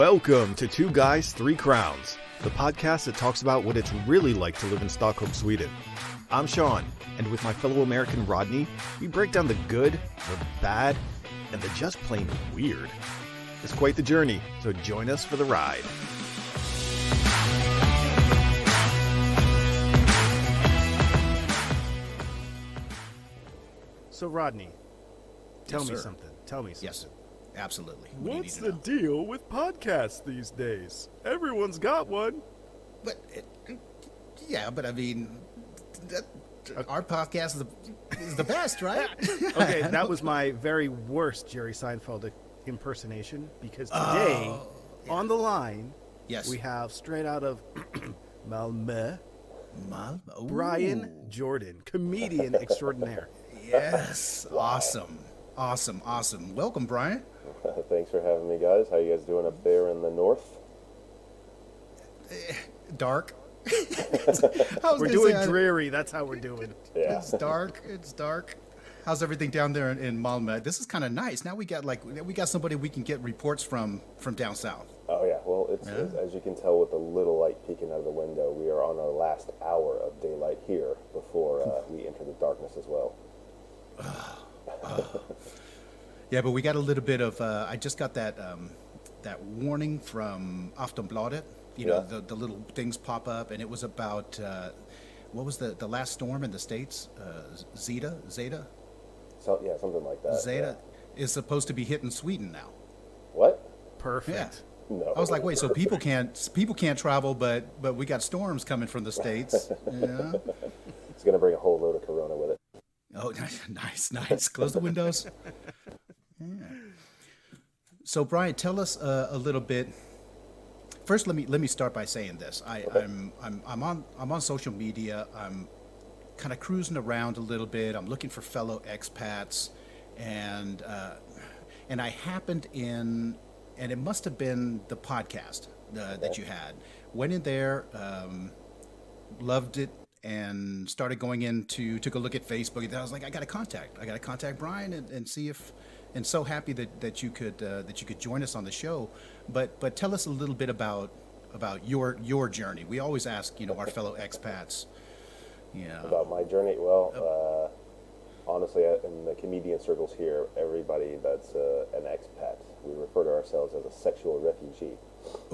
Welcome to Two Guys, Three Crowns, the podcast that talks about what it's really like to live in Stockholm, Sweden. I'm Sean, and with my fellow American Rodney, we break down the good, the bad, and the just plain weird. It's quite the journey, so join us for the ride. So Rodney, tell me something. Yes, absolutely. What's the deal with podcasts these days? Everyone's got one. But I mean, our podcast is the best, right? Okay, that was my very worst Jerry Seinfeld impersonation, because today, on the line, yes, we have straight out of Malmö, Ooh. Brian Jordan, comedian extraordinaire. Yes, awesome. Welcome, Brian. Thanks for having me, guys. How you guys doing up there in the north? Dark. We're doing dreary. That's how we're doing. Yeah. It's dark. How's everything down there in Malmö? This is kind of nice. Now we got somebody we can get reports from down south. Oh yeah. Well, it's as you can tell with the little light peeking out of the window, we are on our last hour of daylight here before we enter the darkness as well. Yeah, but we got a little bit of. I just got that warning from Aftonbladet. You know, the little things pop up, and it was about what was the last storm in the States? Zeta. So yeah, something like that. Zeta is supposed to be hitting Sweden now. What? Perfect. Yeah. No. I was like, wait, so people can't travel, but we got storms coming from the States. Yeah. It's gonna bring a whole load of corona with it. Oh, nice. Close the windows. Yeah. So, Brian, tell us a little bit. First, let me start by saying this. I'm on social media. I'm kind of cruising around a little bit. I'm looking for fellow expats, and I happened in, and it must have been the podcast that you had. Went in there, loved it, and started going into, took a look at Facebook. And I was like, I got to contact Brian and see if, and so happy that you could join us on the show. But tell us a little bit about your journey. We always ask, our fellow expats, About my journey. Well, honestly, in the comedian circles here, everybody that's an expat, we refer to ourselves as a sexual refugee.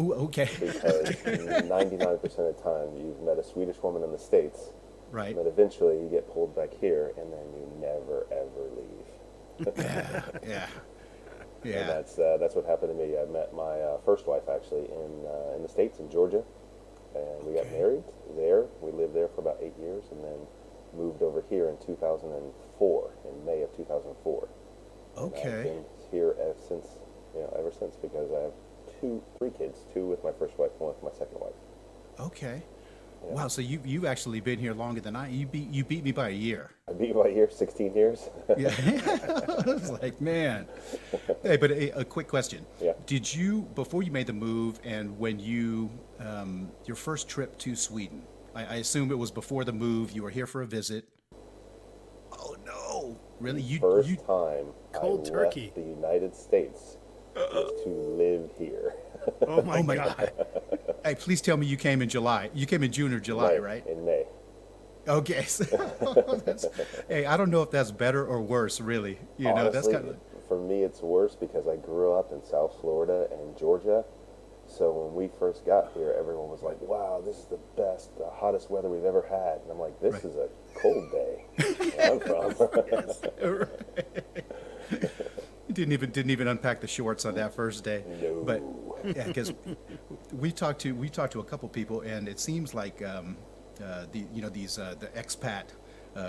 Ooh, okay. Because 99% of the time, you've met a Swedish woman in the States, right? And then eventually you get pulled back here, and then you never ever leave. Yeah. And that's what happened to me. I met my first wife actually in the States, in Georgia, and we got married there. We lived there for about 8 years, and then moved over here in 2004, in May of 2004. Okay. And I've been here ever since, because I have three kids, two with my first wife, one with my second wife. Okay. Yeah. Wow. So you've actually been here longer than I. You beat me by a year. I beat you by a year, 16 years. Yeah. I was like, man. Hey, but a quick question. Yeah. Did you, before you made the move, and when you your first trip to Sweden, I assume it was before the move. You were here for a visit. Oh no! Really? First time Cold I turkey. left the United States was to live here. Oh my God. Hey, please tell me you came in July. You came in June or July, right? In May. Okay. Hey, I don't know if that's better or worse, really. Honestly, that's kind of. For me, it's worse because I grew up in South Florida and Georgia. So when we first got here, everyone was like, wow, this is the best, the hottest weather we've ever had. And I'm like, this is a cold day where I'm from. Didn't even unpack the shorts on that first day. No. But yeah, because we talked to a couple people, and it seems like the expat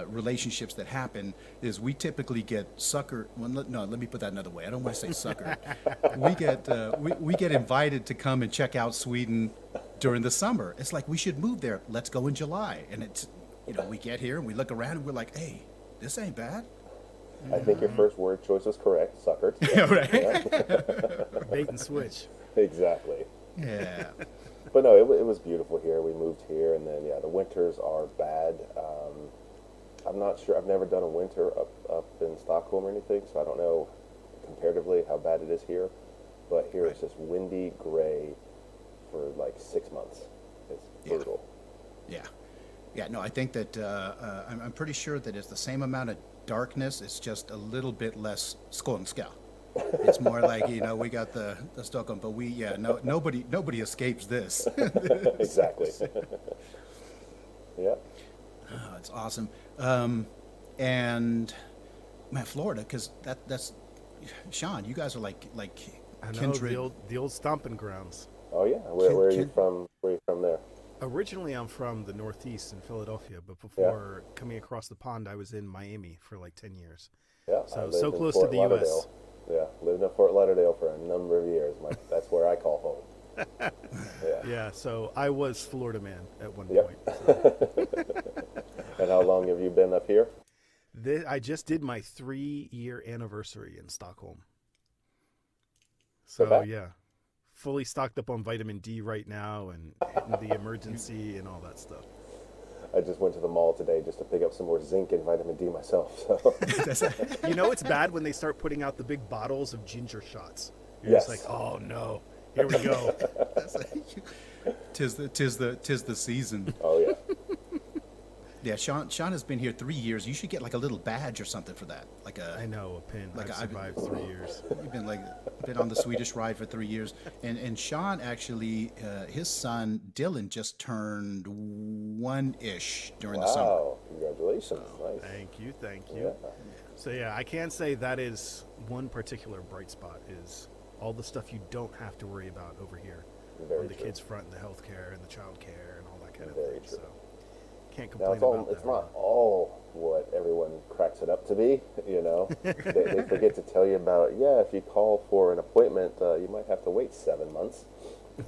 relationships that happen is we typically get suckered. Well, no, let me put that another way. I don't want to say suckered. We get invited to come and check out Sweden during the summer. It's like, we should move there. Let's go in July. And it's, we get here and we look around and we're like, hey, this ain't bad. I think your first word choice was correct, suckered. Yeah, right. Bait and switch. Exactly. Yeah. But no, it was beautiful here. We moved here, and then, the winters are bad. I'm not sure. I've never done a winter up in Stockholm or anything, so I don't know comparatively how bad it is here. But here it's just windy, gray for like 6 months. It's brutal. Yeah. Yeah, no, I think that I'm pretty sure that it's the same amount of darkness. It's just a little bit less skånska. It's more like, we got the Stockholm, but nobody escapes this. Exactly. Yeah. Oh, it's awesome. And man, Florida, because that's Sean. You guys are like I know, kindred. the old stomping grounds. Oh yeah. Where are you from? Where are you from there? Originally, I'm from the Northeast in Philadelphia, but before coming across the pond, I was in Miami for like 10 years. Yeah. So close to the U.S. Yeah, lived in Fort Lauderdale for a number of years. That's where I call home. Yeah. Yeah, so I was Florida man at one Yep. point. So. And how long have you been up here? I just did my 3-year anniversary in Stockholm. Okay. So yeah, fully stocked up on vitamin D right now and hitting the emergency and all that stuff. I just went to the mall today just to pick up some more zinc and vitamin D myself. So. You know it's bad when they start putting out the big bottles of ginger shots. You're Yes. just like, oh no, here we go. Tis the season. Oh yeah. Yeah, Sean has been here 3 years. You should get like a little badge or something for that. I know, a pin. Like I've survived 3 years. You've been on the Swedish ride for 3 years, and Sean actually, his son Dylan just turned 1-ish during the summer. Wow. Congratulations. Nice. Thank you. Yeah. So yeah, I can say that is one particular bright spot is all the stuff you don't have to worry about over here Very on the true. kids' front and the healthcare and the child care and all that kind of Very thing. true. So can't Now complain about it's that. not all what everyone cracks it up to be, they forget to tell you about, if you call for an appointment, you might have to wait 7 months.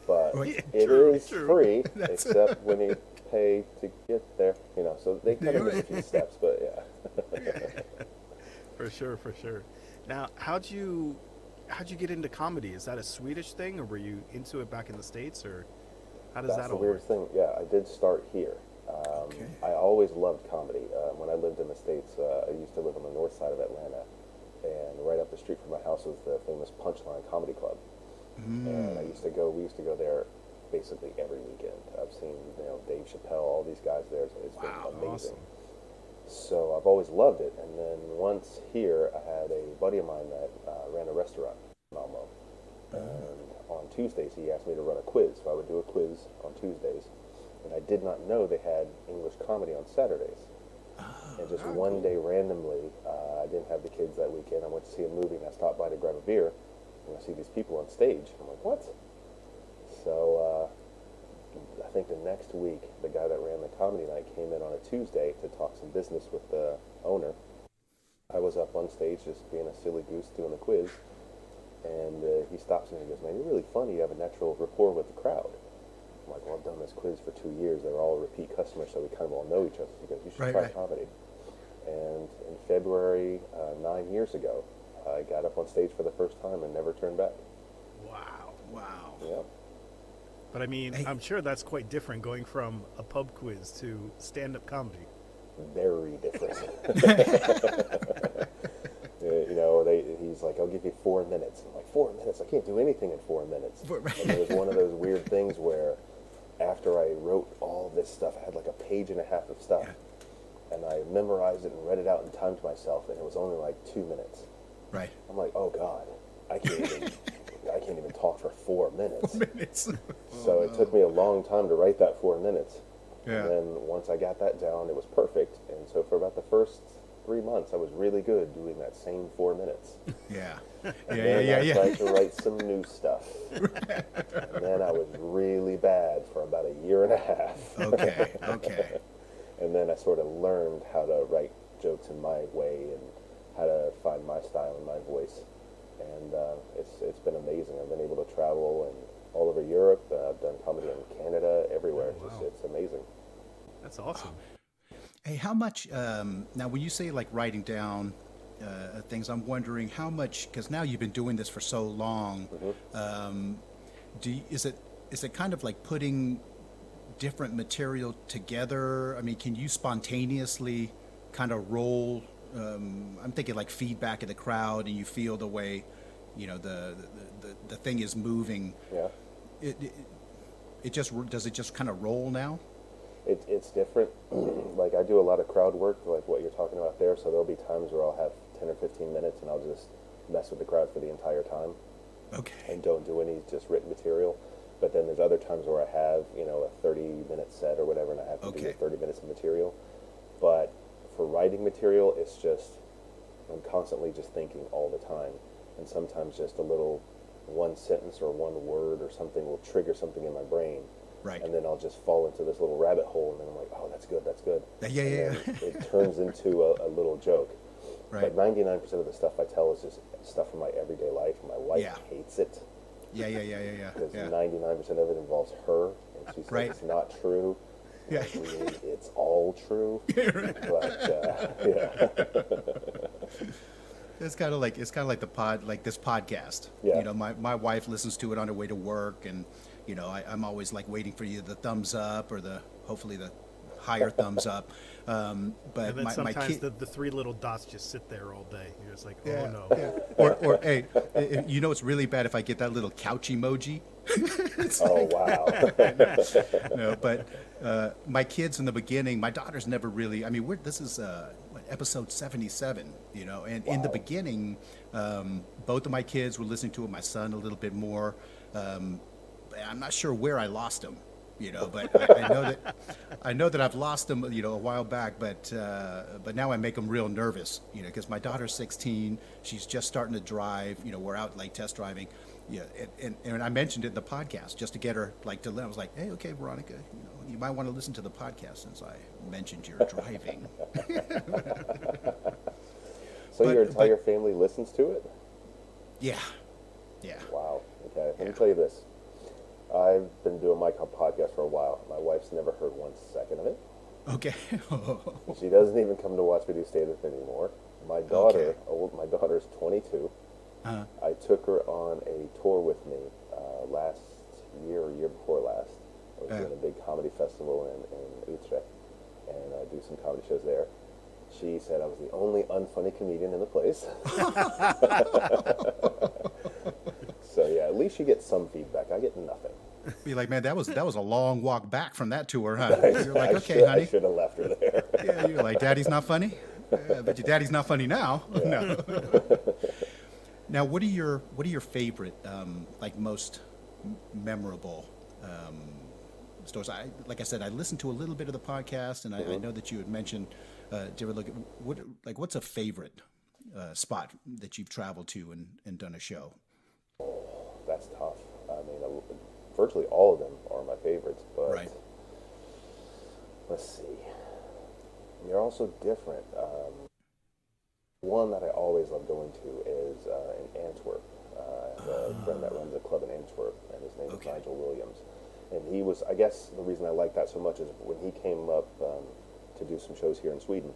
But Right. it True, is true. free, except when you pay to get there. So they kind of miss a few steps, but yeah. For sure. Now, how'd you get into comedy? Is that a Swedish thing, or were you into it back in the States, or how does That's that the all weirdest work? thing. Yeah, I did start here. Okay. I always loved comedy. When I lived in the States, I used to live on the north side of Atlanta, and right up the street from my house was the famous Punchline Comedy Club. And we used to go there basically every weekend. I've seen, Dave Chappelle, all these guys there. It's been amazing. Awesome. So I've always loved it. And then once here, I had a buddy of mine that ran a restaurant in Malmö. And on Tuesdays, he asked me to run a quiz. So I would do a quiz on Tuesdays. And I did not know they had English comedy on Saturdays. And just one day randomly, I didn't have the kids that weekend. I went to see a movie and I stopped by to grab a beer. And I see these people on stage. I'm like, what? So I think the next week, the guy that ran the comedy night came in on a Tuesday to talk some business with the owner. I was up on stage just being a silly goose doing the quiz. And he stops me and he goes, man, you're really funny. You have a natural rapport with the crowd. I'm like, well, I've done this quiz for 2 years. They're all repeat customers, so we kind of all know each other. He goes, you should try comedy. And in February, 9 years ago, I got up on stage for the first time and never turned back. Wow. Yeah. But I mean, I'm sure that's quite different going from a pub quiz to stand-up comedy. Very different. He's like, I'll give you 4 minutes. I'm like, 4 minutes? I can't do anything in 4 minutes. And it was one of those weird things where after I wrote all this stuff, I had like a page and a half of stuff. And I memorized it and read it out and timed myself, and it was only like 2 minutes. Right. I'm like, oh God, I can't even talk for 4 minutes. So it took me a long time to write that 4 minutes. Yeah. And then once I got that down, it was perfect. And so for about the first 3 months, I was really good doing that same 4 minutes. Yeah. I tried to write some new stuff. And then I was really bad for about a year and a half. Okay. And then I sort of learned how to write jokes in my way and how to find my style and my voice. And it's been amazing. I've been able to travel and all over Europe. I've done comedy in Canada, everywhere. Oh, wow. It's amazing. That's awesome. Hey, how much, now when you say like writing down things, I'm wondering how much, because now you've been doing this for so long, is it kind of like putting different material together? I mean, can you spontaneously kind of roll, I'm thinking like feedback in the crowd and you feel the way, the thing is moving. Yeah. It just does it just kind of roll now? It's different. Like I do a lot of crowd work, like what you're talking about there. So there'll be times where I'll have 10 or 15 minutes, and I'll just mess with the crowd for the entire time. Okay. And don't do any just written material. But then there's other times where I have, a 30-minute set or whatever, and I have to do 30 minutes of material. But for writing material, it's just, I'm constantly just thinking all the time. And sometimes just a little one sentence or one word or something will trigger something in my brain. Right. And then I'll just fall into this little rabbit hole, and then I'm like, oh, that's good. Yeah. It turns into a little joke. Right. But 99% of the stuff I tell is just stuff from my everyday life. My wife hates it. Yeah. Because 99% of it involves her, and she says it's not true. Yeah. Really, it's all true. But yeah. It's kind of like this podcast. Yeah. My wife listens to it on her way to work, and I'm always like waiting for you the thumbs up or hopefully the higher thumbs up. But and then my sometimes kid, the three little dots just sit there all day. You're just like, oh yeah, no. yeah. Or hey, it's really bad if I get that little couch emoji. Oh wow. No, but my kids in the beginning, my daughter's never really. I mean, this is episode 77, and in the beginning, both of my kids were listening to it. My son a little bit more. I'm not sure where I lost him, but I know that I've lost him, a while back. But now I make them real nervous, because my daughter's 16. She's just starting to drive. We're out like test driving. Yeah, and I mentioned it in the podcast just to get her I was like, hey, okay, Veronica, you might want to listen to the podcast since I mentioned you're driving. So your entire family listens to it? Yeah. Wow. Okay. Let me tell you this. I've been doing my podcast for a while. My wife's never heard 1 second of it. Okay. She doesn't even come to watch me do stand-up anymore. My daughter, my daughter's 22. Uh-huh. I took her on a tour with me last year or year before last. I was doing a big comedy festival in Utrecht, and I do some comedy shows there. She said I was the only unfunny comedian in the place. So yeah, at least you get some feedback. I get nothing. Be like, man, that was a long walk back from that tour, huh? You're like, okay, honey. I should have left her there. Yeah, you're like, Daddy's not funny? But your daddy's not funny now. Yeah. No. Now, what are your favorite, most memorable stories? Like I said, I listened to a little bit of the podcast, and I know that you had mentioned. Did you ever look at what's a favorite spot that you've traveled to and done a show? Oh, that's tough. I mean, virtually all of them are my favorites, but right. Let's see. They're also different. One that I always love going to is in Antwerp. I have a friend that runs a club in Antwerp, and his name is Nigel Williams. And he was, I guess the reason I like that so much is when he came up to do some shows here in Sweden,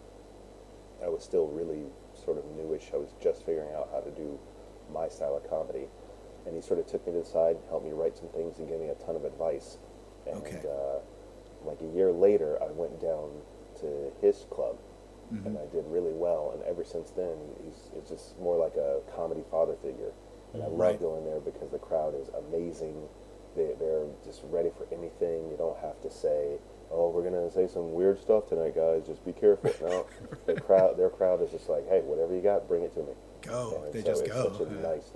I was still really sort of newish. I was just figuring out how to do my style of comedy. And he sort of took me to the side, helped me write some things, and gave me a ton of advice. And like a year later, I went down to his club, and I did really well. And ever since then, it's just more like a comedy father figure. And I love going there because the crowd is amazing. They're just ready for anything. You don't have to say, oh, we're going to say some weird stuff tonight, guys. Just be careful. No, their crowd is just like, hey, whatever you got, bring it to me. Go. And They so just it's go. such a nice,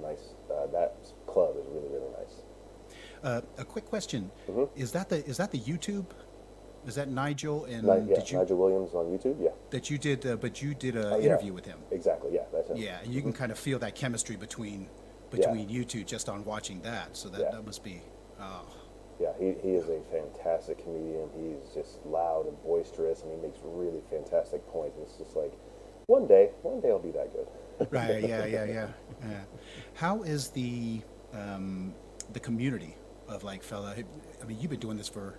that club is really, really nice. A quick question: Is that the YouTube? Is that Nigel and Nigel Williams on YouTube? Yeah. That you did, but you did an interview with him. Exactly. Yeah, that's him. Yeah, and you can kind of feel that chemistry between you two just on watching that. So that must be. Oh. Yeah, he is a fantastic comedian. He's just loud and boisterous, and he makes really fantastic points. And it's just like, one day I'll be that good. Right. Yeah. How is the community of fella? I mean, you've been doing this for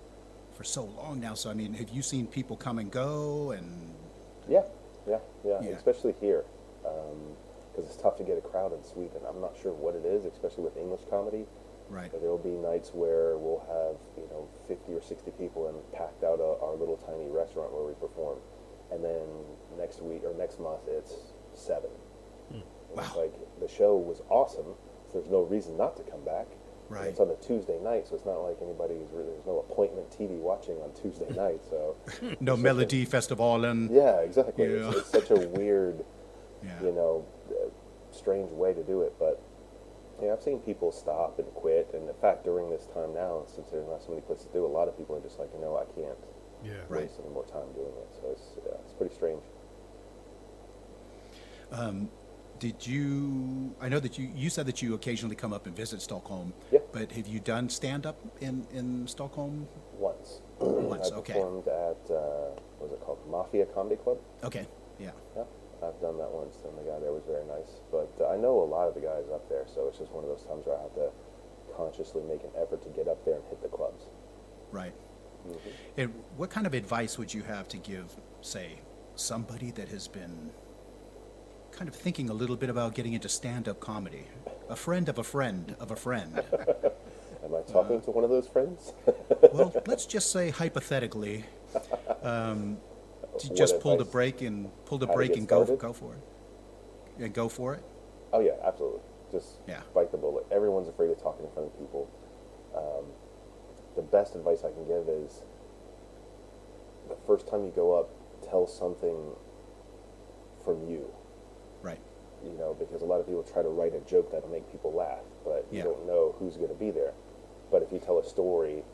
so long now. So I mean, have you seen people come and go? And yeah. Especially here, because it's tough to get a crowd in Sweden. I'm not sure what it is, especially with English comedy. Right. But there will be nights where we'll have 50 or 60 people and packed out our little tiny restaurant where we perform, and then next month it's 7. Wow. It's like the show was awesome, there's no reason not to come back. Right. And it's on a Tuesday night, so it's not like there's no appointment TV watching on Tuesday night. So No Melody Festival and yeah, exactly. Yeah. It's such a weird, yeah. strange way to do it. But yeah, I've seen people stop and quit. And in fact, during this time now, since there's not so many places to do, a lot of people are just like, I can't Right. waste any more time doing it. So it's pretty strange. I know that you said that you occasionally come up and visit Stockholm. Yeah. But have you done stand-up in Stockholm? Once. Once, I okay. performed at, what was it called, Mafia Comedy Club. Okay, yeah. Yeah, I've done that once, and the guy there was very nice. But I know a lot of the guys up there, so it's just one of those times where I have to consciously make an effort to get up there and hit the clubs. Right. Mm-hmm. And what kind of advice would you have to give, say, somebody that has been kind of thinking a little bit about getting into stand-up comedy? A friend of a friend of a friend. Am I talking to one of those friends? Well, let's just say hypothetically, to What just pull the advice? brake and How to get go started? for it. And go for it. Oh yeah, absolutely. Just Yeah. bite the bullet. Everyone's afraid of talking in front of people. The best advice I can give is the first time you go up, tell something from you. Right. Because a lot of people try to write a joke that'll make people laugh, but you Yeah. don't know who's going to be there. But if you tell a story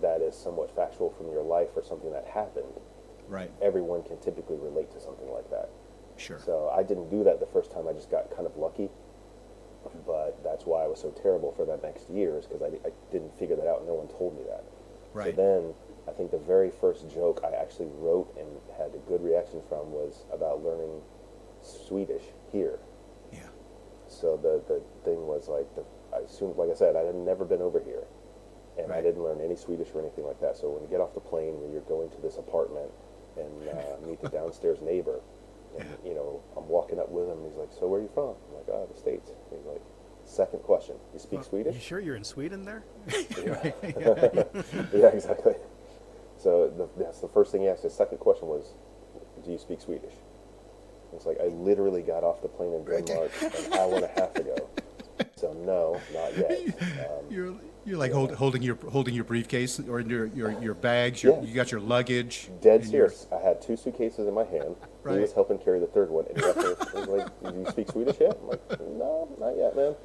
that is somewhat factual from your life or something that happened, Right. everyone can typically relate to something like that. Sure. So I didn't do that the first time. I just got kind of lucky. But that's why I was so terrible for that next year, is because I didn't figure that out and no one told me that. Right. So then I think the very first joke I actually wrote and had a good reaction from was about learning Swedish here. Yeah. So the thing was like, I assumed, like I said, I had never been over here. And I Right. didn't learn any Swedish or anything like that. So when you get off the plane, when you're going to this apartment and meet the downstairs neighbor, and, I'm walking up with him, and he's like, so where are you from? I'm like, the States. He's like, second question, you speak Swedish? You sure you're in Sweden there? Yeah, exactly. So that's the first thing he asked. His second question was, do you speak Swedish? It's like, I literally got off the plane in Denmark an hour and a half ago. So no, not yet. You're like holding your briefcase or your bags. Yeah. You got your luggage. Dead and your- serious. I had 2 suitcases in my hand. Right. He was helping carry the third one. And he was like, do you speak Swedish yet? I'm like, no, not yet, man.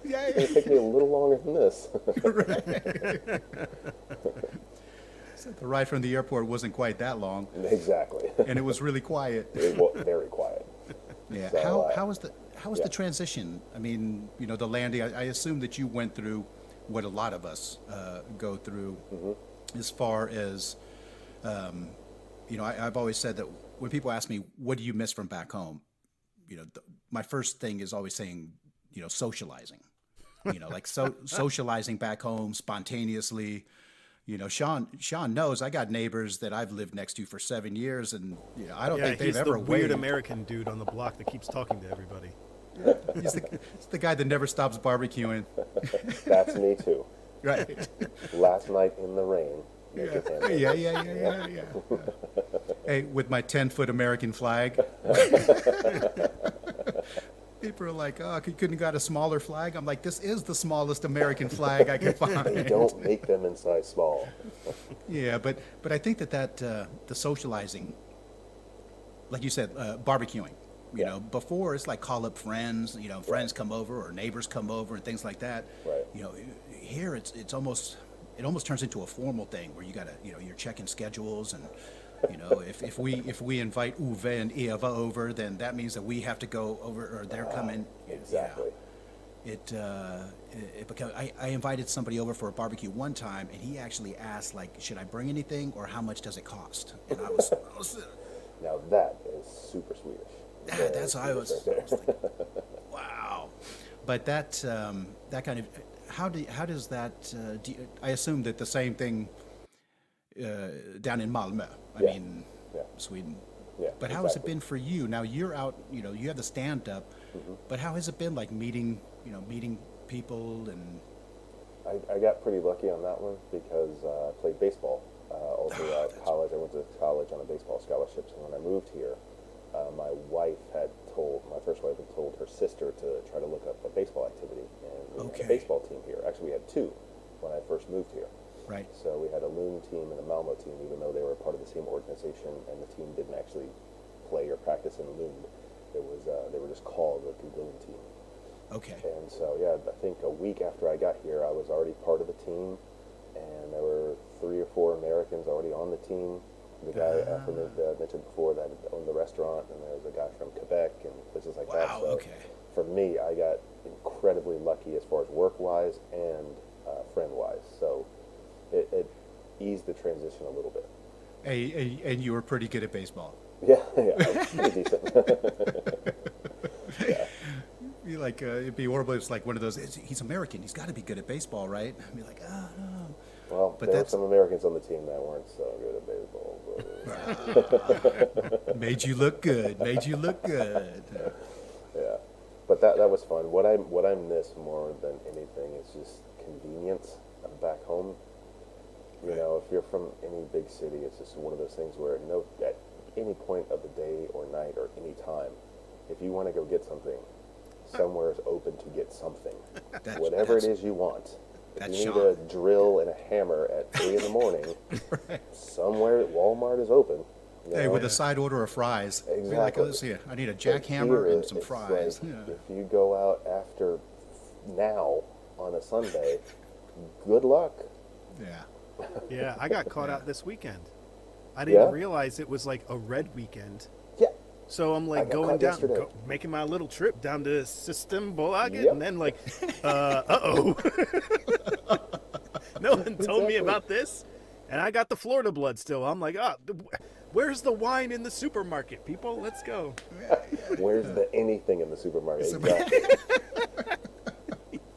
Yeah. It's going to take me a little longer than this. So the ride from the airport wasn't quite that long, Exactly. and it was really quiet. It was very quiet. Yeah. So, How was yeah. the transition? I mean, the landing. I assume that you went through what a lot of us go through, as far as, I've always said that when people ask me, what do you miss from back home? My first thing is always saying, socializing. Like socializing back home spontaneously. Sean knows I got neighbors that I've lived next to for 7 years, and I don't think they've he's ever the weird waved. American dude on the block that keeps talking to everybody. He's the guy that never stops barbecuing. That's me too. Right. Last night in the rain. make it happen. Yeah. Hey, with my 10-foot American flag. People are like, oh, you couldn't have got a smaller flag? I'm like, this is the smallest American flag I can find. They don't make them in size small. Yeah, but I think that the socializing, like you said, barbecuing. You know, before it's like call up friends. You know, friends come over or neighbors come over and things like that. Right. You know, here it almost turns into a formal thing where you gotta, you're checking schedules and. If we invite Uwe and Eva over, then that means that we have to go over, or they're coming. Exactly. Yeah. It became. I invited somebody over for a barbecue one time, and he actually asked, like, should I bring anything, or how much does it cost? And I was Now that is super Swedish. that's how I was thinking, wow. But that kind of how does that? I assume that the same thing. Down in Malmö, I mean, Sweden. Yeah, but how has it been for you? Now you're out, you have the stand-up, but how has it been like meeting people and? I got pretty lucky on that one because I played baseball all throughout college. I went to college on a baseball scholarship, so when I moved here, my wife had told, my first wife had told her sister to try to look up a baseball activity, and we had a Okay. baseball team here. Actually, we had two when I first moved here. Right. So we had a Loon team and a Malmö team, even though they were part of the same organization, and the team didn't actually play or practice in Loon. It was they were just called the Loon team. Okay. And so, yeah, I think a week after I got here, I was already part of the team, and there were 3 or 4 Americans already on the team. The guy that I mentioned before that owned the restaurant, and there was a guy from Quebec and places like that. Wow, So okay. for me, I got incredibly lucky as far as work-wise and friend-wise. So it eased the transition a little bit. And you were pretty good at baseball. Yeah, I was pretty decent. Yeah. It'd be horrible. It's like one of those. He's American. He's got to be good at baseball, right? I'd be like, oh no. Well, But there were that's- some Americans on the team that weren't so good at baseball. But, Made you look good. Made you look good. yeah, but that was fun. What I miss more than anything is just convenience of back home. You know, if you're from any big city, it's just one of those things where at any point of the day or night or any time, if you want to go get something, somewhere is open to get something, whatever it is you want. If That's you need Sean. a drill and a hammer at 3 in the morning, somewhere Walmart is open. You Hey, know? with a side order of fries. Be like, Exactly. let's see, I need a But jackhammer here, and some it's fries. like, Yeah. if you go out after now on a Sunday, good luck. Yeah. Yeah, I got caught out this weekend. I didn't Yeah? realize it was like a red weekend. Yeah. So I'm I like got going caught down, yesterday. making my little trip down to System Bolaget, Yep. and then like, uh-oh. No one told me Exactly. about this. And I got the Florida blood still. I'm like, where's the wine in the supermarket, people? Let's go. Where's the anything in the supermarket? It's a- Exactly.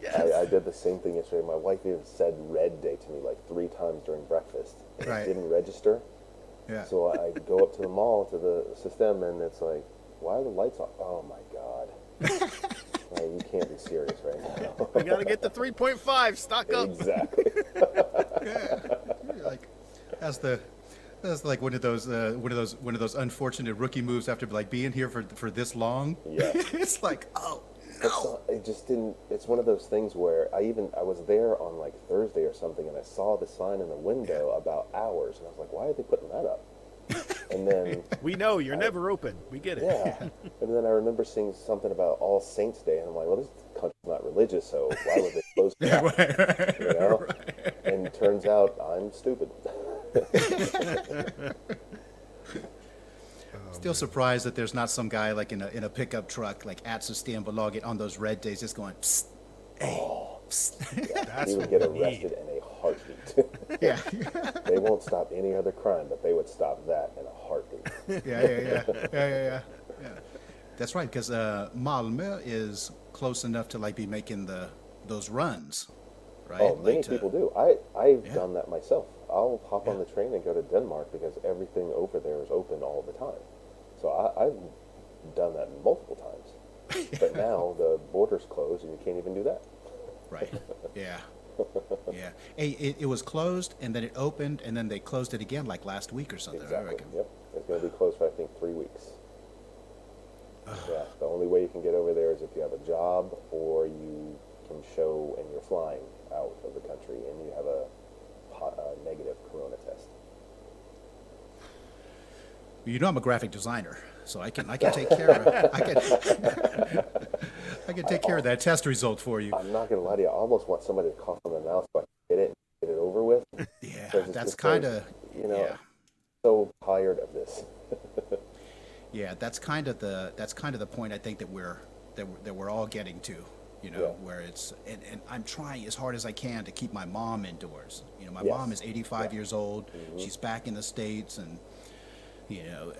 Yes. I did the same thing yesterday. My wife even said red day to me like 3 times during breakfast. And Right. It didn't register. Yeah. So I go up to the mall, to the system, and it's like, why are the lights off? Oh my God. Like, you can't be serious right now. We got to get the 3.5. Stock up. Exactly. You're like, that's like one of those unfortunate rookie moves after like being here for this long. Yeah. It's like, oh It's no. not- it just didn't. It's one of those things where I was there on like Thursday or something, and I saw the sign in the window about hours, and I was like, why are they putting that up? And then We know you're never open. We get it. yeah, and then I remember seeing something about All Saints Day, and I'm like, well, this country's not religious, so why would they close that? You know? And it turns out I'm stupid. Still surprised that there's not some guy like in a pickup truck like at Sustain Bolaget on those red days just going, psst, hey, psst. That's He what would get we need. arrested in a heartbeat. Yeah. They won't stop any other crime, but they would stop that in a heartbeat. Yeah. That's right, because Malmö is close enough to like be making those runs, right? Oh, many Like to- people do. I've Yeah. done that myself. I'll hop on the train and go to Denmark because everything over there is open all the time. So I've done that multiple times. But now the border's closed and you can't even do that. Right. Yeah. Yeah. Hey, it was closed and then it opened and then they closed it again like last week or something. I Exactly. reckon. Yep. It's going to be closed for, I think, 3 weeks. Yeah. The only way you can get over there is if you have a job or you can show and you're flying out of the country and you have a negative corona test. You know I'm a graphic designer, so I can take care of I can take care of that test result for you. I'm not going to lie to you. I almost want somebody to cough on their mouth so I can get it over with. Yeah, Because it's that's just kind like, of I'm so tired of this. yeah, that's kind of the point I think that we're all getting to, you know, Yeah. where it's and I'm trying as hard as I can to keep my mom indoors. You know, my Yes. mom is 85 Yeah. years old. She's back in the States, and you know,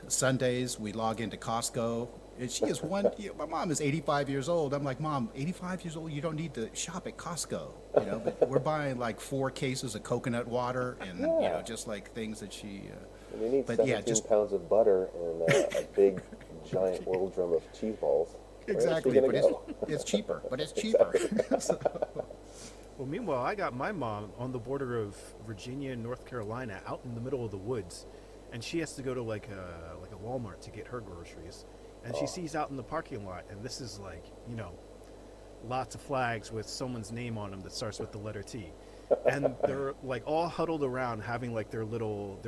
Sundays we log into Costco. And she is my mom is 85 years old. I'm like, Mom, 85 years old, you don't need to shop at Costco, you know, but we're buying like 4 cases of coconut water and, you know, just like things that she, And you need But 17 yeah, just- pounds of butter and a big, giant oil drum of cheese balls. Where's she exactly, gonna but go? it's cheaper, but it's cheaper. So, Well, meanwhile, I got my mom on the border of Virginia and North Carolina, out in the middle of the woods, and she has to go to like a Walmart to get her groceries. and she sees out in the parking lot, and this is like, lots of flags with someone's name on them that starts with the letter T, and they're like all huddled around having like their little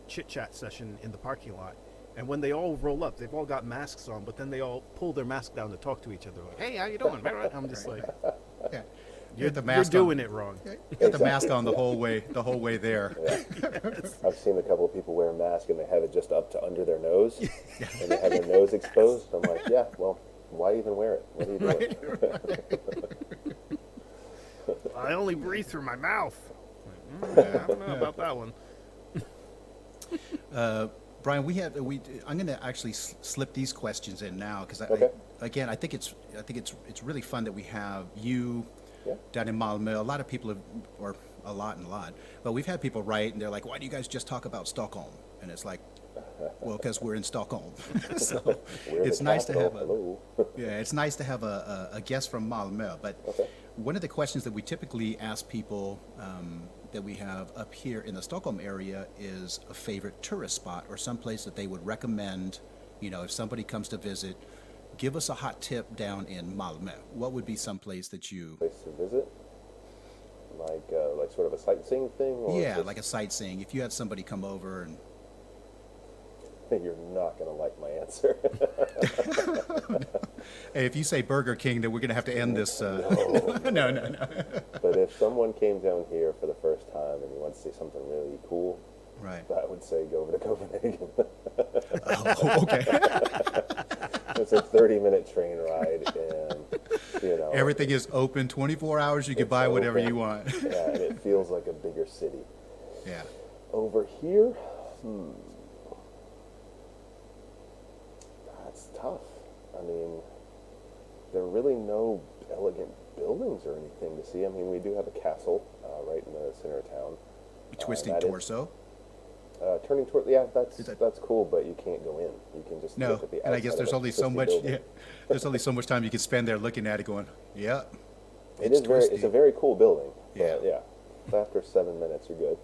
chit chat session in the parking lot. And when they all roll up, they've all got masks on, but then they all pull their mask down to talk to each other. Like, hey, how you doing? I'm just like, Yeah. you're mask doing on. it wrong. You got the mask on the whole way there. Yeah. I've seen a couple of people wear a mask and they have it just up to under their nose, and they have their nose exposed. I'm like, yeah, well, why even wear it? What are you doing? I only breathe through my mouth. Like, I don't know about that one. Brian, I'm going to actually slip these questions in now because I think it's really fun that we have you down in Malmö. A lot of people but we've had people write and they're like, why do you guys just talk about Stockholm? And it's like, well, because we're in Stockholm. So it's nice to have it's nice to have a guest from Malmö. But one of the questions that we typically ask people that we have up here in the Stockholm area is a favorite tourist spot or someplace that they would recommend, if somebody comes to visit, give us a hot tip down in Malmö. What would be someplace that you... Place to visit? Like sort of a sightseeing thing? Or like a sightseeing. If you had somebody come over and... You're not going to like my answer. Hey, if you say Burger King, then we're going to have to end this. No. But if someone came down here for the first time and you want to see something really cool, right, I would say go over to Copenhagen. Okay. It's a 30-minute train ride, and everything is open 24 hours. You can buy whatever you want. Yeah, and it feels like a bigger city. Yeah. Over here, that's tough. I mean, there are really no elegant buildings or anything to see. I mean, we do have a castle right in the center of town. Twisting Torso? Turning toward, that's cool, but you can't go in. You can just look at the outside. And I guess there's only so much. Yeah, there's only so much time you can spend there looking at it, going, yeah. It's a very cool building. Yeah. But yeah. After 7 minutes, you're good.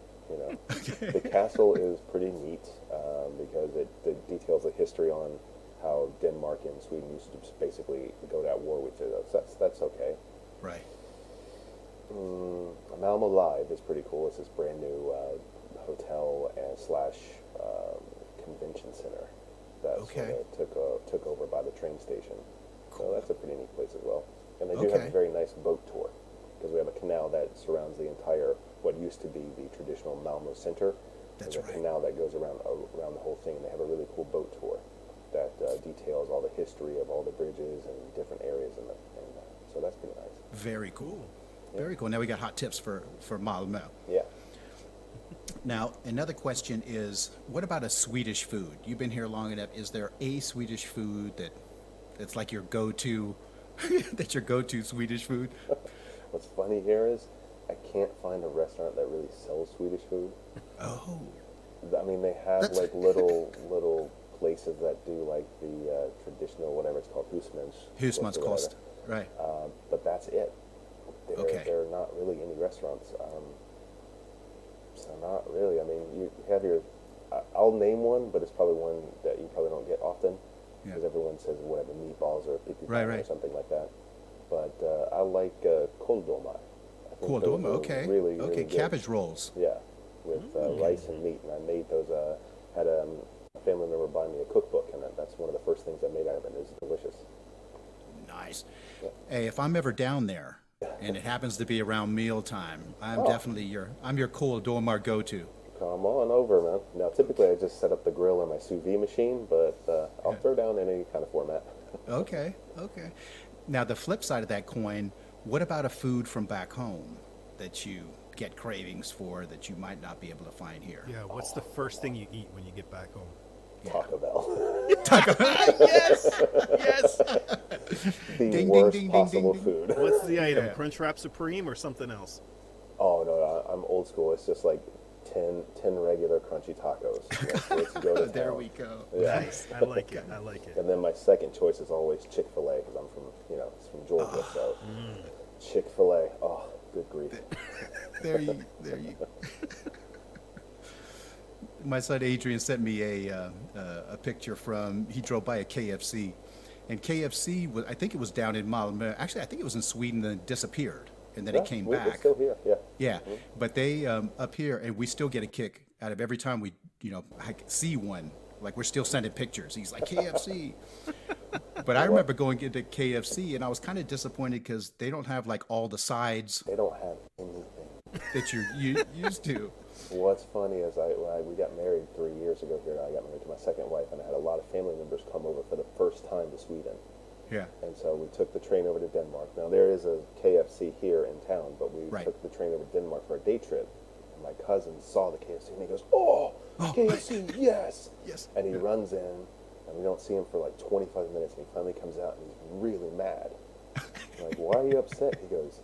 The castle is pretty neat because it details the history on how Denmark and Sweden used to basically go to war with each other. So that's okay. Right. Malmö Live is pretty cool. It's this brand new hotel and / convention center that sort of took over by the train station. Cool. So that's a pretty neat place as well. And they do have a very nice boat tour because we have a canal that surrounds the entire what used to be the traditional Malmö center. That's right. A canal that goes around the whole thing. And they have a really cool boat tour that details all the history of all the bridges and different areas, and so that's pretty nice. Very cool. Very cool. Now we got hot tips for Malmö. Yeah. Now, another question is, what about a Swedish food? You've been here long enough. Is there a Swedish food that's like your go-to, that's your go-to Swedish food? What's funny here is I can't find a restaurant that really sells Swedish food. Oh. I mean, they have like little places that do like the traditional, whatever it's called, husmanskost. Right. But that's it. There are not really any restaurants. So not really. I mean, you have I'll name one, but it's probably one that you probably don't get often because everyone says whatever, meatballs or pipi or something like that. But I like kåldolmar. Kåldolmar, okay. Really, really good. Cabbage rolls. Yeah, with rice and meat. And I made those, had a family member buy me a cookbook, and that's one of the first things I made out of it. It's delicious. Nice. Yeah. Hey, if I'm ever down there, and it happens to be around mealtime, I'm definitely your kåldolmar go-to. Come on over, man. Now, typically I just set up the grill or my sous vide machine, but I'll throw down any kind of format. Okay. Now, the flip side of that coin, what about a food from back home that you get cravings for that you might not be able to find here? Yeah, what's the first thing you eat when you get back home? Taco Bell. Taco Bell. Yes. The worst possible food. What's the item? Crunchwrap Supreme or something else? Oh no, I'm old school. It's just like 10 regular crunchy tacos. Let's go to there we go. Yeah. Nice. I like it. And then my second choice is always Chick-fil-A because I'm from Georgia, so Chick-fil-A. Oh, good grief. There you. my son Adrian sent me a picture from, he drove by a KFC, and KFC was, I think it was down in Malmö. Actually, I think it was in Sweden and disappeared, and then it came back. It's still here, yeah. Yeah, but they up here, and we still get a kick out of every time we, see one. Like, we're still sending pictures. He's like, KFC. But I remember going into KFC, and I was kind of disappointed because they don't have like all the sides. They don't have anything that you're used to. What's funny is we got married 3 years ago here. I got married to my second wife, and I had a lot of family members come over for the first time to Sweden. Yeah. And so we took the train over to Denmark. Now, there is a KFC here in town, but we took the train over to Denmark for a day trip. And my cousin saw the KFC, and he goes, oh. KFC, yes. Yes. And he runs in, and we don't see him for like 25 minutes, and he finally comes out, and he's really mad. I'm like, why are you upset? He goes,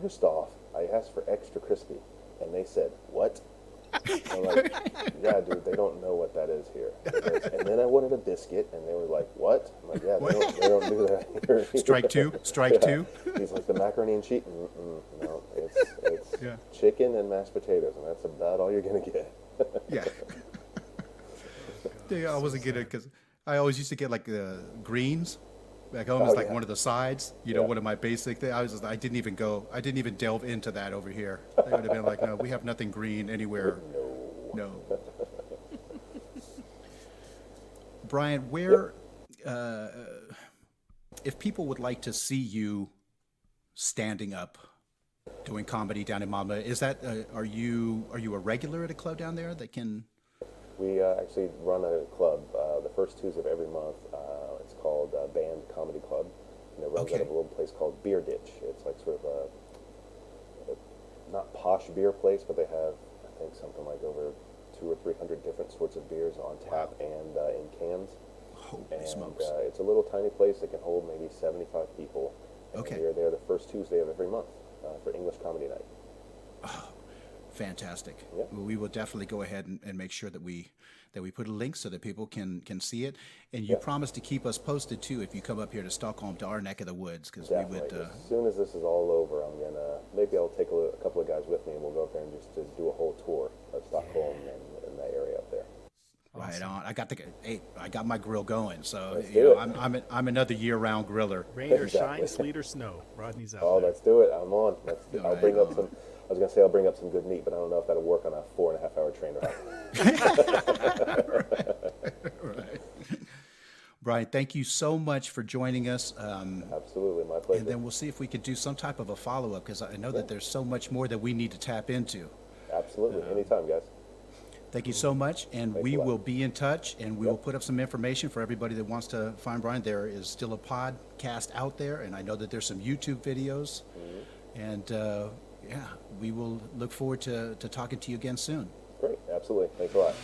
first off, I asked for extra crispy, and they said, what? I'm like, yeah, dude, they don't know what that is here. Goes, and then I wanted a biscuit, and they were like, what? I'm like, yeah, they don't do that here. Strike two. He's like, the macaroni and cheese? No, it's chicken and mashed potatoes, and that's about all you're going to get. Yeah. I wasn't getting it because I always used to get like greens, like almost one of the sides. One of my basic things. I didn't even delve into that over here. They would have been like, no, we have nothing green anywhere. No. Brian, where, if people would like to see you standing up, doing comedy down in Malmö, is that are you a regular at a club down there that can? We actually run a club the first Tuesday of every month. It's called Band Comedy Club, and it runs out of a little place called Beer Ditch. It's like sort of a not posh beer place, but they have, I think, something like over 200 or 300 different sorts of beers on tap and in cans. Holy smokes! It's a little tiny place that can hold maybe 75 people. And we're there the first Tuesday of every month for English Comedy Night. Oh, fantastic. Yeah. Well, we will definitely go ahead and make sure that we put a link so that people can see it. And you promise to keep us posted too if you come up here to Stockholm, to our neck of the woods, because we would. As soon as this is all over, maybe I'll take a couple of guys with me, and we'll go up there and just do a whole tour of Stockholm and that area up there. Right on. I got my grill going, so I'm another year-round griller. Rain or shine, sleet or snow, Rodney's out. Oh, let's do it. I'm on. I'll bring up some. I was gonna say I'll bring up some good meat, but I don't know if that'll work on a 4.5-hour train ride. Right. Brian, thank you so much for joining us. Absolutely, my pleasure. And then we'll see if we could do some type of a follow-up, because I know that there's so much more that we need to tap into. Absolutely, anytime, guys. Thank you so much, and we will be in touch, and we will put up some information for everybody that wants to find Brian. There is still a podcast out there, and I know that there's some YouTube videos, and we will look forward to talking to you again soon. Great, absolutely. Thanks a lot.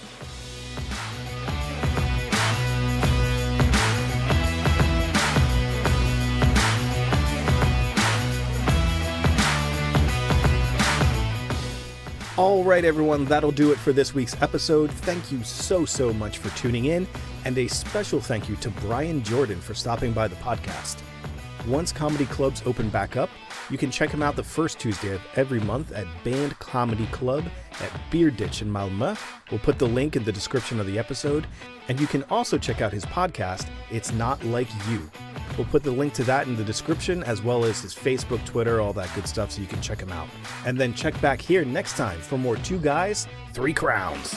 All right, everyone, that'll do it for this week's episode. Thank you so much for tuning in, and a special thank you to Brian Jordan for stopping by the podcast. Once comedy clubs open back up, you can check him out the first Tuesday of every month at Band Comedy Club at Beer Ditch in Malmö. We'll put the link in the description of the episode, and you can also check out his podcast, It's Not Like You. We'll put the link to that in the description, as well as his Facebook, Twitter, all that good stuff, so you can check him out. And then check back here next time for more Two Guys, Three Crowns.